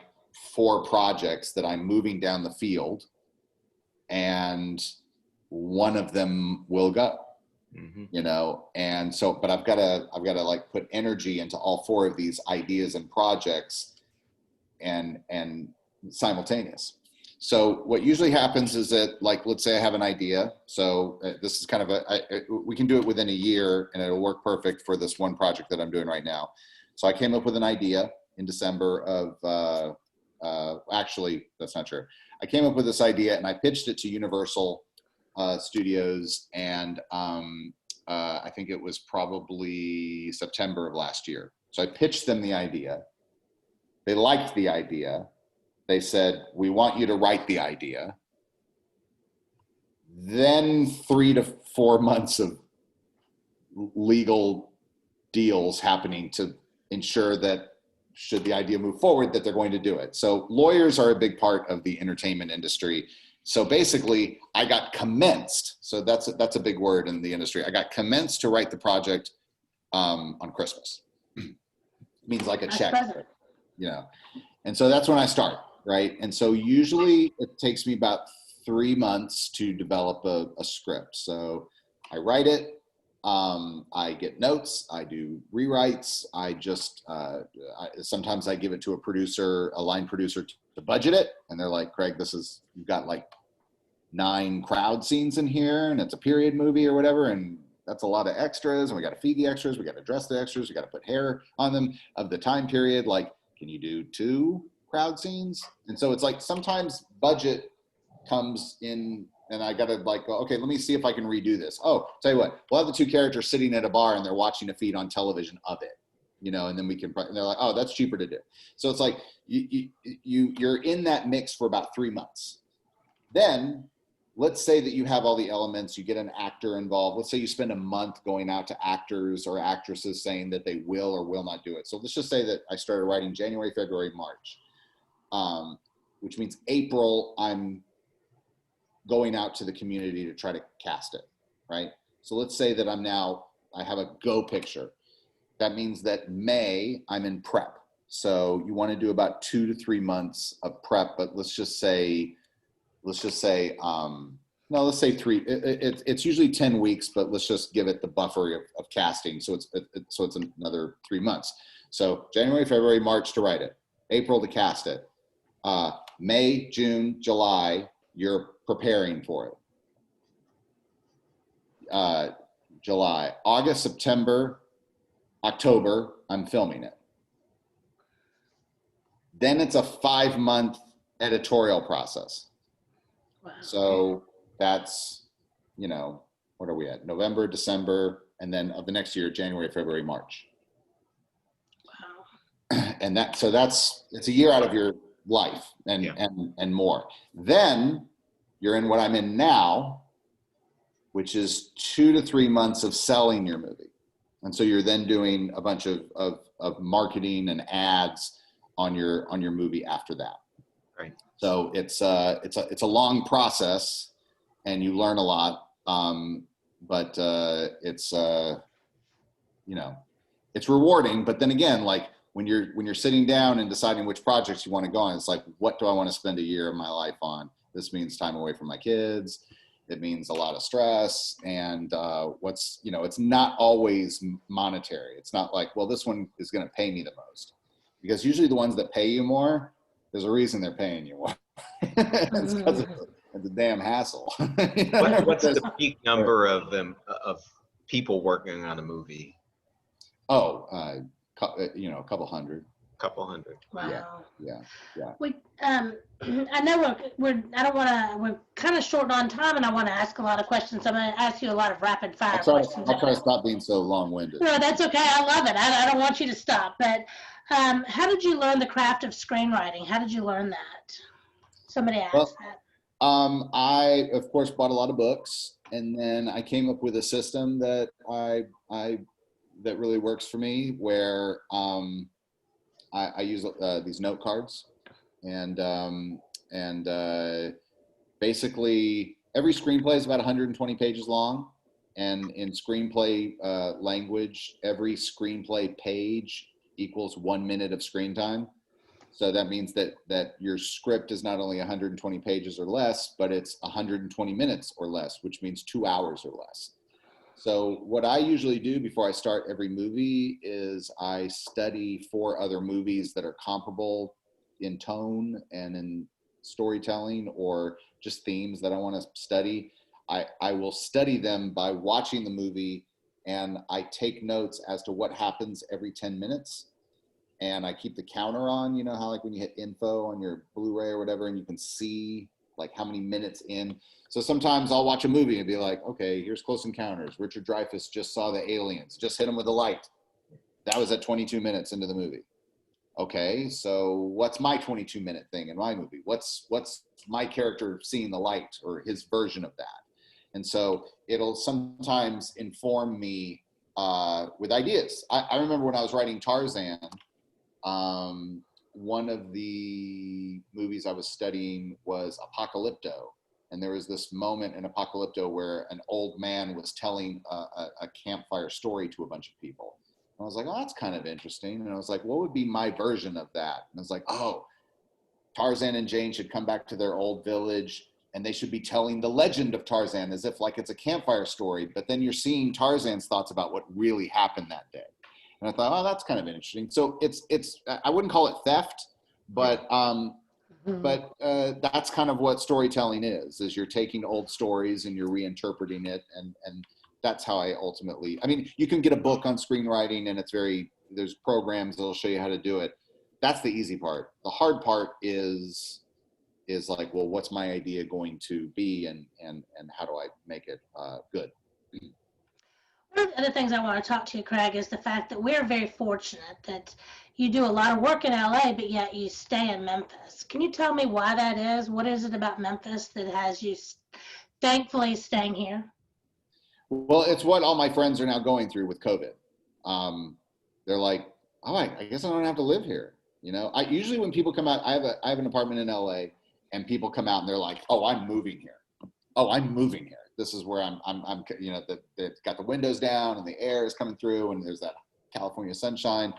4 projects that I'm moving down the field, and one of them will go. You know, and so, but I've got to like put energy into all 4 of these ideas and projects, and simultaneous. So what usually happens is that, like, let's say I have an idea. So this is kind of we can do it within a year, and it'll work perfect for this one project that I'm doing right now. So I came up with an idea in December of, actually, that's not true. I came up with this idea and I pitched it to Universal Studios, and I think it was probably September of last year. So I pitched them the idea. They liked the idea. They said, we want you to write the idea. Then 3 to 4 months of legal deals happening to ensure that, should the idea move forward, that they're going to do it. So lawyers are a big part of the entertainment industry. So basically, I got commenced. So that's a big word in the industry. I got commenced to write the project on Christmas. It means like a check, you know. And so that's when I start, right? And so usually it takes me about 3 months to develop a script. So I write it. I get notes, I do rewrites. I just, sometimes I give it to a line producer to budget it. And they're like, Craig, you've got like 9 crowd scenes in here, and it's a period movie or whatever. And that's a lot of extras, and we got to feed the extras. We got to dress the extras. We got to put hair on them of the time period. Like, can you do 2 crowd scenes? And so it's like, sometimes budget comes in, and I got to like go, okay, let me see if I can redo this. Oh, tell you what, we'll have the 2 characters sitting at a bar and they're watching a feed on television of it, you know, and then and they're like, oh, that's cheaper to do. So it's like, you're in that mix for about 3 months. Then let's say that you have all the elements, you get an actor involved. Let's say you spend a month going out to actors or actresses saying that they will or will not do it. So let's just say that I started writing January, February, March, which means April, I'm going out to the community to try to cast it, right? So let's say that I have a go picture. That means that May, I'm in prep. So you want to do about 2 to 3 months of prep, but let's say 3. It's usually 10 weeks, but let's just give it the buffer of casting. So it's another 3 months. So January, February, March to write it, April to cast it, May, June, July, you're preparing for it. July, August, September, October, I'm filming it. Then it's a 5-month editorial process. Wow. So that's, you know, what are we at? November, December, and then of the next year, January, February, March. Wow. And it's a year out of your life and more. Then you're in what I'm in now, which is 2 to 3 months of selling your movie. And so you're then doing a bunch of marketing and ads on your movie after that. Right. So it's a long process, and you learn a lot. But it's you know, it's rewarding. But then again, like when you're sitting down and deciding which projects you want to go on, it's like, what do I want to spend a year of my life on? This means time away from my kids. It means a lot of stress, and it's not always monetary. It's not like, well, this one is going to pay me the most, because usually the ones that pay you more, there's a reason they're paying you more. It's because it's a damn hassle. What's the peak number of people working on a movie? Oh, a couple hundred. Couple hundred. Wow. Yeah. I know we're kind of short on time, and I want to ask a lot of questions. I'm going to ask you a lot of rapid fire questions. I'll try to stop being so long-winded. No, that's okay. I love it. I don't want you to stop. But how did you learn the craft of screenwriting? How did you learn that? Somebody asked that. I of course bought a lot of books, and then I came up with a system that that really works for me, where I use these note cards, and basically every screenplay is about 120 pages long, and in screenplay language, every screenplay page equals 1 minute of screen time. So that means that your script is not only 120 pages or less, but it's 120 minutes or less, which means 2 hours or less. So what I usually do before I start every movie is I study 4 other movies that are comparable in tone and in storytelling, or just themes that I want to study. I will study them by watching the movie, and I take notes as to what happens every 10 minutes. And I keep the counter on, you know how like when you hit info on your Blu-ray or whatever, and you can see like how many minutes in. So sometimes I'll watch a movie and be like, okay, here's Close Encounters. Richard Dreyfuss just saw the aliens, just hit him with a light. That was at 22 minutes into the movie. Okay, so what's my 22-minute thing in my movie? What's my character seeing the light, or his version of that? And so it'll sometimes inform me with ideas. I remember when I was writing Tarzan, one of the movies I was studying was Apocalypto. And there was this moment in Apocalypto where an old man was telling a campfire story to a bunch of people. And I was like, oh, that's kind of interesting. And I was like, what would be my version of that? And I was like, oh, Tarzan and Jane should come back to their old village, and they should be telling the legend of Tarzan as if like it's a campfire story. But then you're seeing Tarzan's thoughts about what really happened that day. And I thought, oh, that's kind of interesting. So it's I wouldn't call it theft, but that's kind of what storytelling is you're taking old stories and you're reinterpreting it. And that's how I ultimately, I mean, you can get a book on screenwriting, and there's programs that'll show you how to do it. That's the easy part. The hard part is like, well, what's my idea going to be, and how do I make it good? One of the other things I want to talk to you, Craig, is the fact that we're very fortunate that you do a lot of work in LA, but yet you stay in Memphis. Can you tell me why that is? What is it about Memphis that has you thankfully staying here? Well, it's what all my friends are now going through with COVID. They're like, oh, I guess I don't have to live here. You know, I usually when people come out, I have an apartment in LA, and people come out and they're like, oh, I'm moving here. Oh, I'm moving here. This is where I'm you know, they've got the windows down and the air is coming through and there's that California sunshine.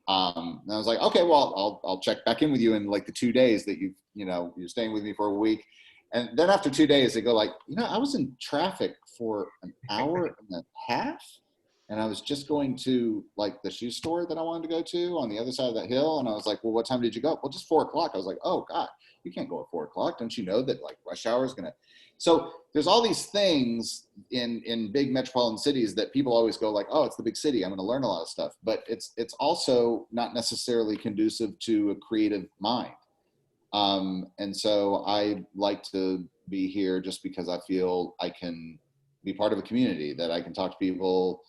And I was like, okay, well, I'll check back in with you in like the 2 days that you're staying with me for a week. And then after 2 days, they go like, you know, I was in traffic for an hour and a half, and I was just going to like the shoe store that I wanted to go to on the other side of that hill. And I was like, well, what time did you go? Well, just 4 o'clock. I was like, oh God, you can't go at 4 o'clock. Don't you know that like rush hour is gonna, so there's all these things in big metropolitan cities that people always go like, oh, it's the big city, I'm gonna learn a lot of stuff. But it's also not necessarily conducive to a creative mind. And so I like to be here just because I feel I can be part of a community, that I can talk to people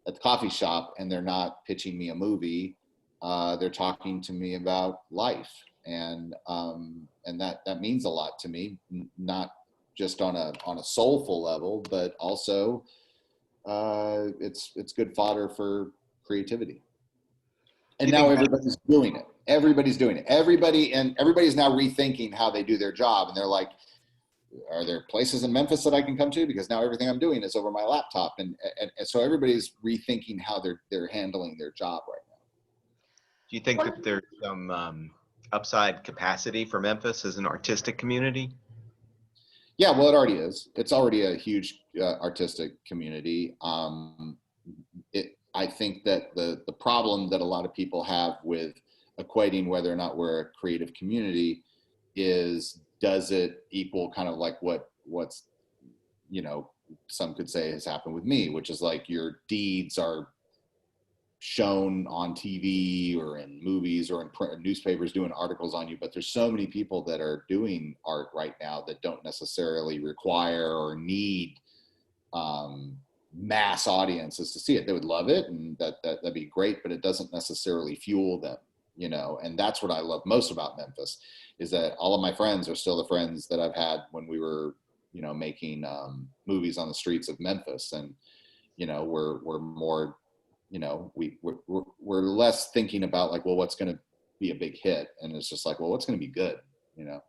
at the coffee shop and they're not pitching me a movie. They're talking to me about life. And that means a lot to me, not just on a soulful level, but also it's good fodder for creativity. And now everybody's doing it. Everybody's doing it. Everybody's now rethinking how they do their job. And they're like, are there places in Memphis that I can come to? Because now everything I'm doing is over my laptop. And so everybody's rethinking how they're handling their job right now. Do you think that there's some upside capacity for Memphis as an artistic community? Yeah, well, it already is. It's already a huge artistic community. I think that the problem that a lot of people have with equating whether or not we're a creative community is, does it equal kind of like what's, you know, some could say has happened with me, which is like your deeds are shown on TV or in movies or in print, or newspapers doing articles on you. But there's so many people that are doing art right now that don't necessarily require or need mass audiences to see it. They would love it, and that'd be great, but it doesn't necessarily fuel them, you know. And that's what I love most about Memphis, is that all of my friends are still the friends that I've had when we were, you know, making movies on the streets of Memphis. And, you know, we're more, you know, we're less thinking about like, well, what's going to be a big hit, and it's just like, well, what's going to be good, you know.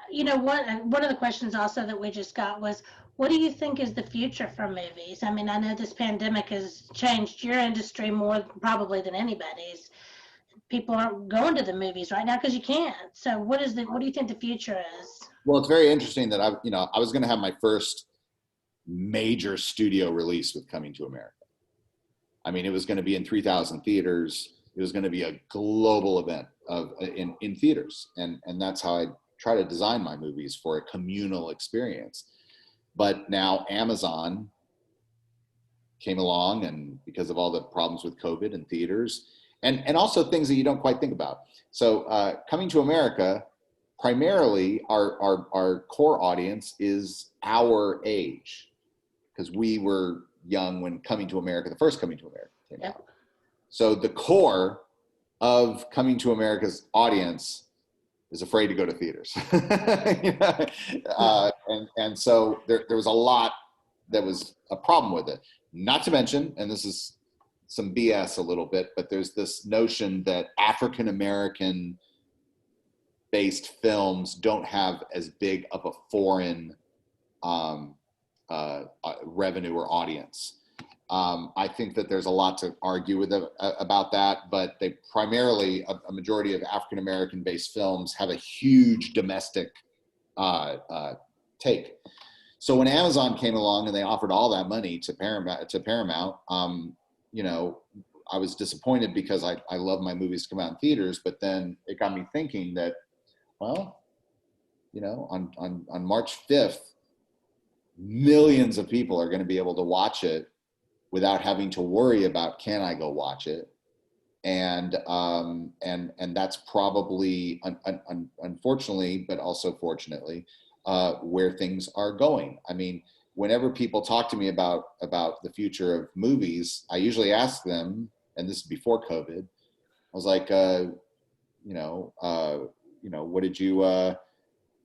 You know what? One of the questions also that we just got was, what do you think is the future for movies? I mean, I know this pandemic has changed your industry more probably than anybody's. people aren't going to the movies right now because you can't. So what do you think the future is? Well, it's very interesting that I was going to have my first major studio release with Coming to America. I mean, it was going to be in 3,000 theaters. It was going to be a global event in theaters, and that's how I try to design my movies, for a communal experience. But now Amazon came along, and because of all the problems with COVID and theaters, and also things that you don't quite think about. So Coming to America, primarily our core audience is our age, because we were young when Coming to America, the first Coming to America came out. So the core of Coming to America's audience is afraid to go to theaters. And so there was a lot that was a problem with it. Not to mention, and this is some BS a little bit, but there's this notion that African-American based films don't have as big of a foreign revenue or audience. I think that there's a lot to argue with about that, but they primarily, a majority of African-American based films have a huge domestic take. So when Amazon came along and they offered all that money to Paramount, I was disappointed, because I love my movies to come out in theaters, but then it got me thinking that, well, on March 5th, millions of people are going to be able to watch it without having to worry about, can I go watch it? And that's probably, unfortunately, but also fortunately, where things are going. I mean, whenever people talk to me about the future of movies, I usually ask them, and this is before COVID, I was like, what did you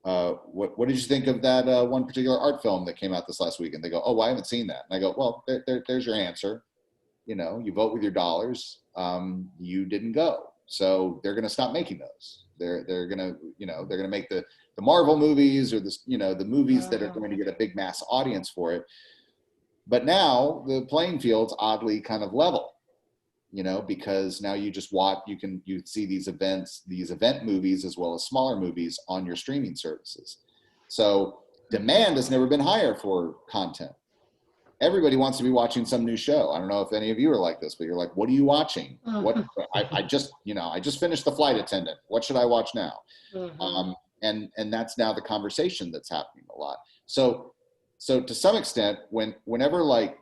what did you think of that one particular art film that came out this last week? And they go, oh, well, I haven't seen that. And I go, well, there's your answer. You vote with your dollars. You didn't go, so they're going to stop making those. They're going to make the Marvel movies, or the movies that are going to get a big mass audience for it. But now the playing field's oddly kind of level, because now you just watch, you see these event movies as well as smaller movies on your streaming services. So demand has never been higher for content. Everybody wants to be watching some new show. I don't know if any of you are like this, but you're like, what are you watching? What I just finished The Flight Attendant. What should I watch now? And that's now the conversation that's happening a lot. So to some extent, whenever like,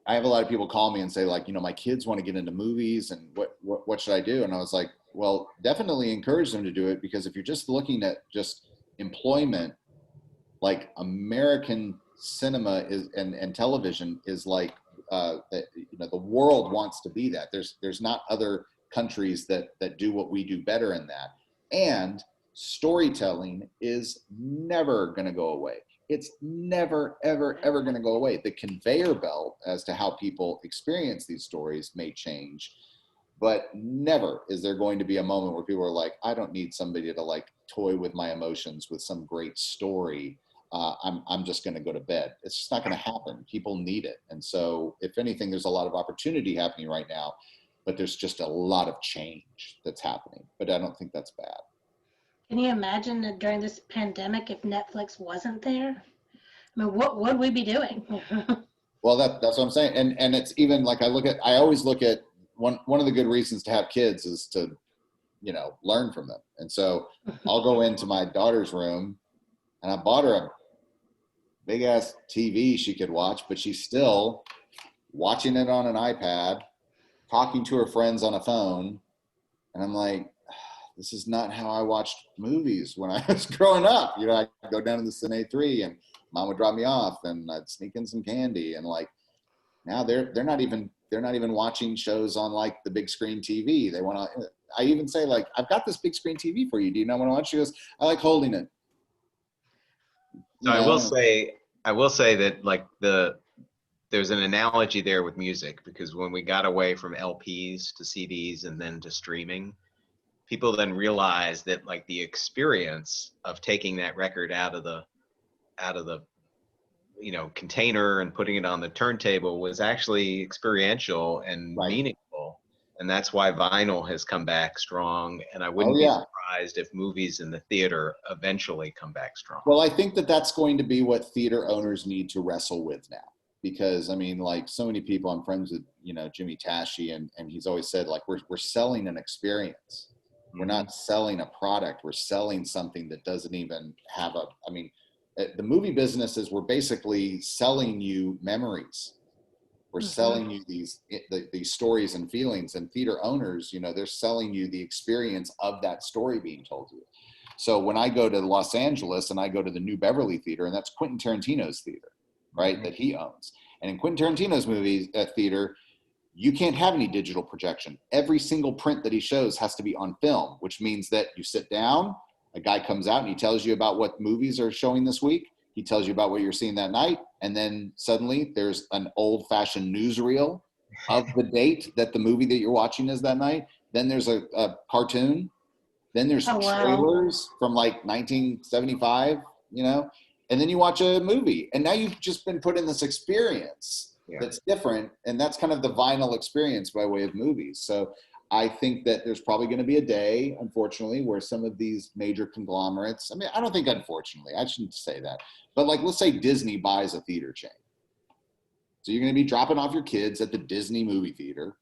I have a lot of people call me and say, like, my kids want to get into movies, and what should I do? And I was like, well, definitely encourage them to do it, because if you're just looking at just employment, like American cinema is and television is like, the world wants to be that. There's not other countries that do what we do better in that. And storytelling is never going to go away. It's never, ever, ever going to go away. The conveyor belt as to how people experience these stories may change, but never is there going to be a moment where people are like, I don't need somebody to like toy with my emotions with some great story. I'm just going to go to bed. It's just not going to happen. People need it. And so if anything, there's a lot of opportunity happening right now, but there's just a lot of change that's happening. But I don't think that's bad. Can you imagine that during this pandemic, if Netflix wasn't there? I mean, what would we be doing? Well, that's what I'm saying. And it's even like, I always look at one of the good reasons to have kids is to, learn from them. And so I'll go into my daughter's room, and I bought her a big ass TV she could watch, but she's still watching it on an iPad, talking to her friends on a phone. And I'm like, this is not how I watched movies when I was growing up. I'd go down to the Cine 3 and mom would drop me off, and I'd sneak in some candy. And like, now they're not even watching shows on like the big screen TV. They want to, I even say like, I've got this big screen TV for you. Do you not want to watch? She goes, I like holding it. So I will say that like there's an analogy there with music, because when we got away from LPs to CDs and then to streaming, people then realized that like the experience of taking that record out of the container and putting it on the turntable was actually experiential and meaningful. And that's why vinyl has come back strong. And I Oh, wouldn't be yeah. surprised if movies in the theater eventually come back strong. Well, I think that that's going to be what theater owners need to wrestle with now. Because I mean, like so many people, I'm friends with, you know, Jimmy Tashi, and he's always said, like, we're selling an experience. We're not selling a product. We're selling something that doesn't even have a, I mean, the movie businesses, we're basically selling you memories. We're selling you these stories and feelings, and theater owners, you know, they're selling you the experience of that story being told to you. So when I go to Los Angeles and I go to the New Beverly Theater, and that's Quentin Tarantino's theater, right, that he owns. And in Quentin Tarantino's movies theater, you can't have any digital projection. Every single print that he shows has to be on film, which means that you sit down, a guy comes out and he tells you about what movies are showing this week. He tells you about what you're seeing that night. And then suddenly there's an old fashioned newsreel of the date that the movie that you're watching is that night. Then there's a cartoon. Then there's trailers from like 1975, you know, and then you watch a movie. And now you've just been put in this experience that's different. And that's kind of the vinyl experience by way of movies. So I think that there's probably going to be a day, unfortunately, where some of these major conglomerates, I mean, I don't think unfortunately, I shouldn't say that, but like, let's say Disney buys a theater chain. So you're going to be dropping off your kids at the Disney movie theater,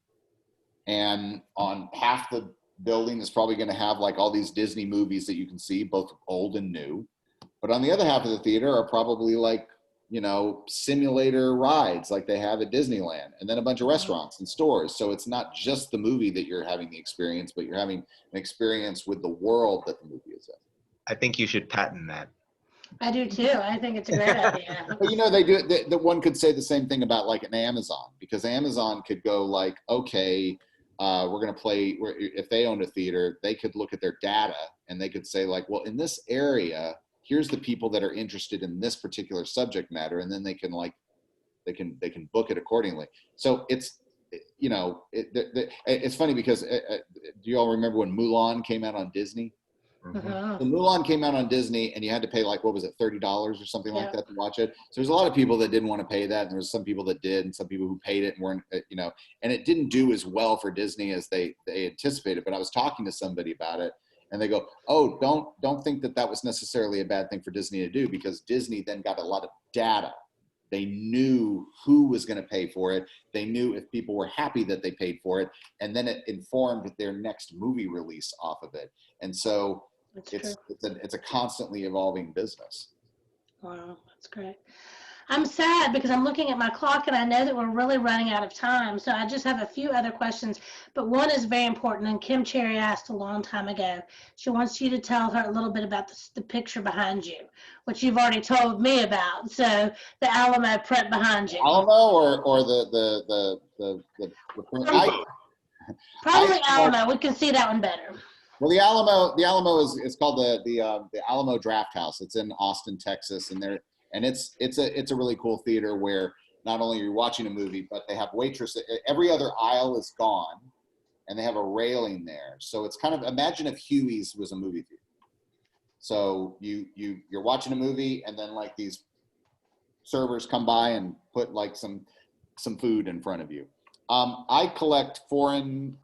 and on half the building is probably going to have like all these Disney movies that you can see, both old and new. But on the other half of the theater are probably like, you know, simulator rides like they have at Disneyland, and then a bunch of restaurants and stores. So it's not just the movie that you're having the experience, but you're having an experience with the world that the movie is in. I think you should patent that. I do too. I think it's a great idea. But you know, they do. The one could say the same thing about like an Amazon, because Amazon could go like, okay, we're going to play. If they owned a theater, they could look at their data and they could say like, well, in this area, here's the people that are interested in this particular subject matter, and then they can like, they can book it accordingly. So it's, you know, it's funny because do you all remember when Mulan came out on Disney? Uh-huh. When Mulan came out on Disney, and you had to pay like, what was it, $30 or something like that to watch it. So there's a lot of people that didn't want to pay that, and there was some people that did, and some people who paid it and weren't, you know, and it didn't do as well for Disney as they anticipated. But I was talking to somebody about it, and they go, oh, don't think that was necessarily a bad thing for Disney to do, because Disney then got a lot of data. They knew who was going to pay for it. They knew if people were happy that they paid for it, and then it informed their next movie release off of it. And so it's a constantly evolving business. Wow, that's great. I'm sad because I'm looking at my clock and I know that we're really running out of time. So I just have a few other questions, but one is very important. And Kim Cherry asked a long time ago. She wants you to tell her a little bit about the picture behind you, which you've already told me about. So the Alamo print behind you. Alamo or the Probably Alamo. We can see that one better. Well, the Alamo is called the Alamo Draft House. It's in Austin, Texas, and it's a really cool theater where not only are you watching a movie, but they have waitresses. Every other aisle is gone, and they have a railing there. So it's kind of, imagine if Huey's was a movie theater. So you're watching a movie, and then like these servers come by and put like some food in front of you. I collect foreign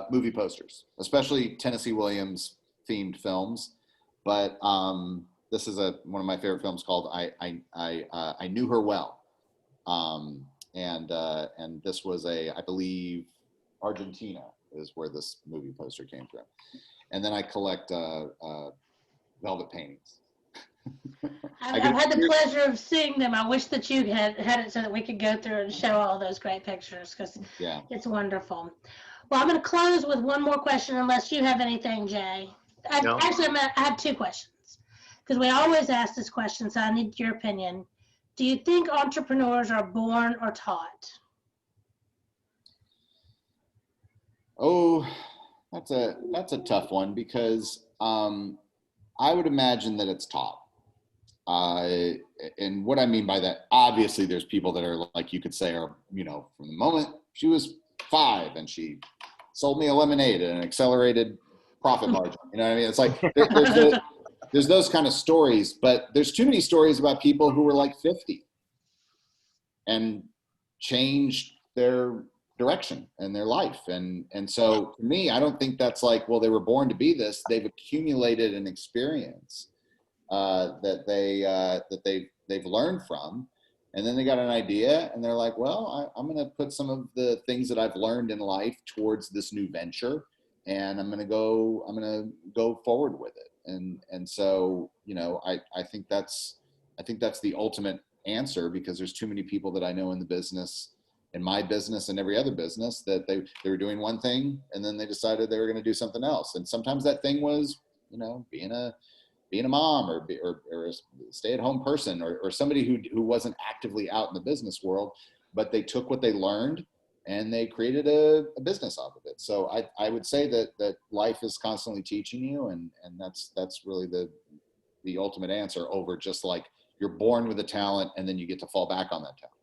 movie posters, especially Tennessee Williams themed films. But this is one of my favorite films called I Knew Her Well, and this was I believe Argentina is where this movie poster came from. And then I collect velvet paintings. I've had the pleasure of seeing them. I wish that you had it so that we could go through and show all those great pictures, because it's wonderful. Well, I'm going to close with one more question, unless you have anything, Jay. No. Actually, I have two questions, because we always ask this question, so I need your opinion. Do you think entrepreneurs are born or taught? Oh, that's a tough one, because I would imagine that it's taught. And what I mean by that, obviously there's people that are like, you could say, are, you know, from the moment she was 5 and she sold me a lemonade at an accelerated profit margin. You know what I mean? It's like, there's those kind of stories, but there's too many stories about people who were like 50 and changed their direction in their life. And so to me, I don't think that's like, well, they were born to be this. They've accumulated an experience that they've learned from, and then they got an idea and they're like, well, I'm going to put some of the things that I've learned in life towards this new venture, and I'm going to go forward with it. And so, I think that's the ultimate answer, because there's too many people that I know in the business, in my business and every other business, that they were doing one thing and then they decided they were going to do something else. And sometimes that thing was, being a mom or a stay-at-home person or somebody who wasn't actively out in the business world, but they took what they learned and they created a business off of it. So I would say that life is constantly teaching you, and that's really the ultimate answer over just like you're born with a talent and then you get to fall back on that talent.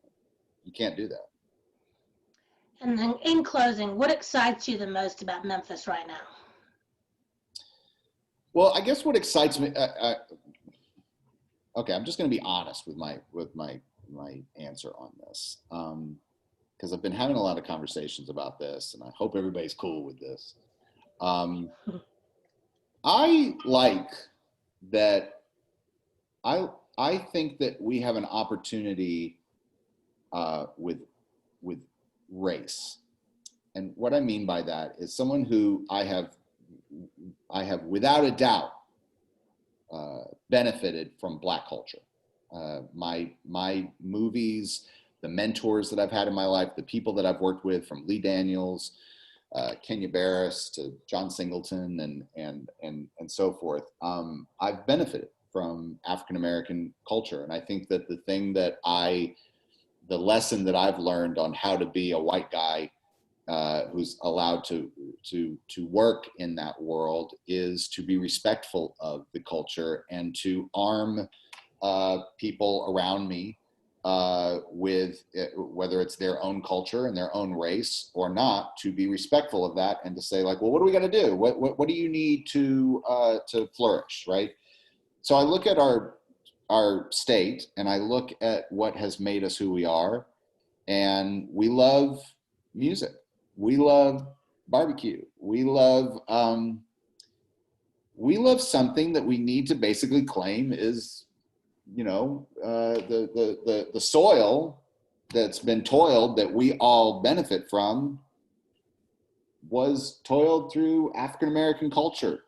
You can't do that. And then in closing, what excites you the most about Memphis right now? Well, I guess what excites me, okay, I'm just going to be honest with my answer on this, because I've been having a lot of conversations about this, and I hope everybody's cool with this. I like that. I think that we have an opportunity with race, and what I mean by that is someone who I have without a doubt benefited from Black culture. My movies, the mentors that I've had in my life, the people that I've worked with, from Lee Daniels, Kenya Barris to John Singleton, and so forth. I've benefited from African American culture, and I think that the lesson that I've learned on how to be a white guy who's allowed to work in that world is to be respectful of the culture and to arm people around me with whether it's their own culture and their own race or not, to be respectful of that and to say, like, well, what do we got to do? What do you need to flourish, right? So I look at our state and I look at what has made us who we are, and we love music. We love barbecue. We love something that we need to basically claim is, the soil that's been toiled, that we all benefit from, was toiled through African American culture.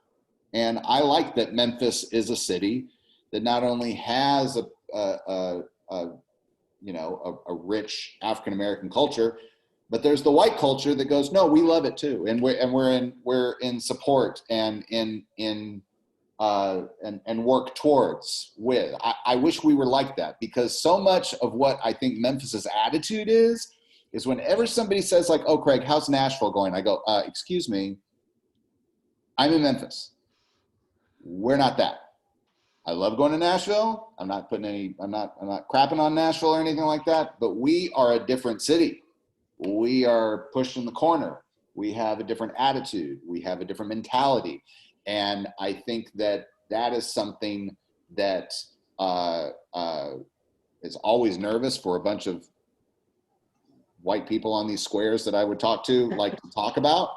And I like that Memphis is a city that not only has a rich African American culture, but there's the white culture that goes, no, we love it too, and we're in support and work towards with. I wish we were like that, because so much of what I think Memphis's attitude is whenever somebody says, like, oh, Craig, how's Nashville going? I go, excuse me, I'm in Memphis. We're not that. I love going to Nashville. I'm not crapping on Nashville or anything like that, but we are a different city. We are pushed in the corner. We have a different attitude. We have a different mentality. And I think that is something that is always nervous for a bunch of white people on these squares that I would talk to, like to talk about.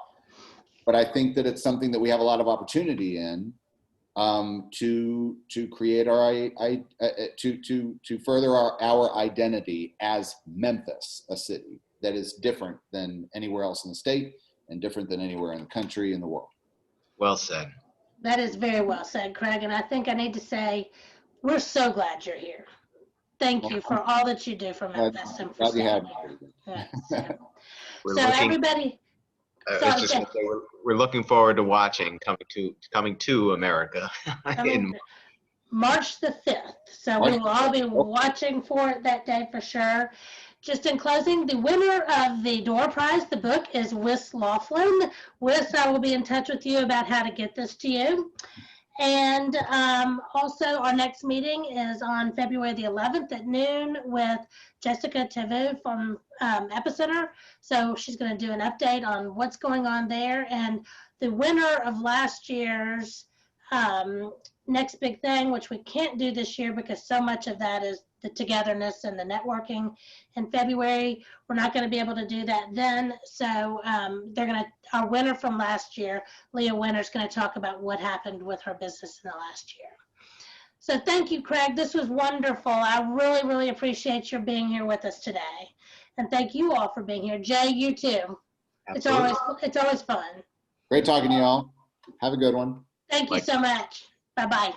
But I think that it's something that we have a lot of opportunity in, to create to further our identity as Memphis, a city that is different than anywhere else in the state and different than anywhere in the country, in the world. Well said. That is very well said, Craig. And I think I need to say, we're so glad you're here. Thank you for all that you do for Memphis and for staying here. So everybody, I was just going to say, we're looking forward to watching Coming to America in March the 5th. So we will all be watching for it that day for sure. Just in closing, the winner of the door prize, the book, is Wis Laughlin. Wis, I will be in touch with you about how to get this to you. And also, our next meeting is on February the 11th at noon with Jessica Tevu from Epicenter. So she's going to do an update on what's going on there. And the winner of last year's Next Big Thing, which we can't do this year because so much of that is the togetherness and the networking in February. We're not going to be able to do that then. So our winner from last year, Leah Winter, is going to talk about what happened with her business in the last year. So thank you, Craig. This was wonderful. I really, really appreciate your being here with us today. And thank you all for being here. Jay, you too. Absolutely. It's always fun. Great talking to you all. Have a good one. Thank you so much. Bye-bye.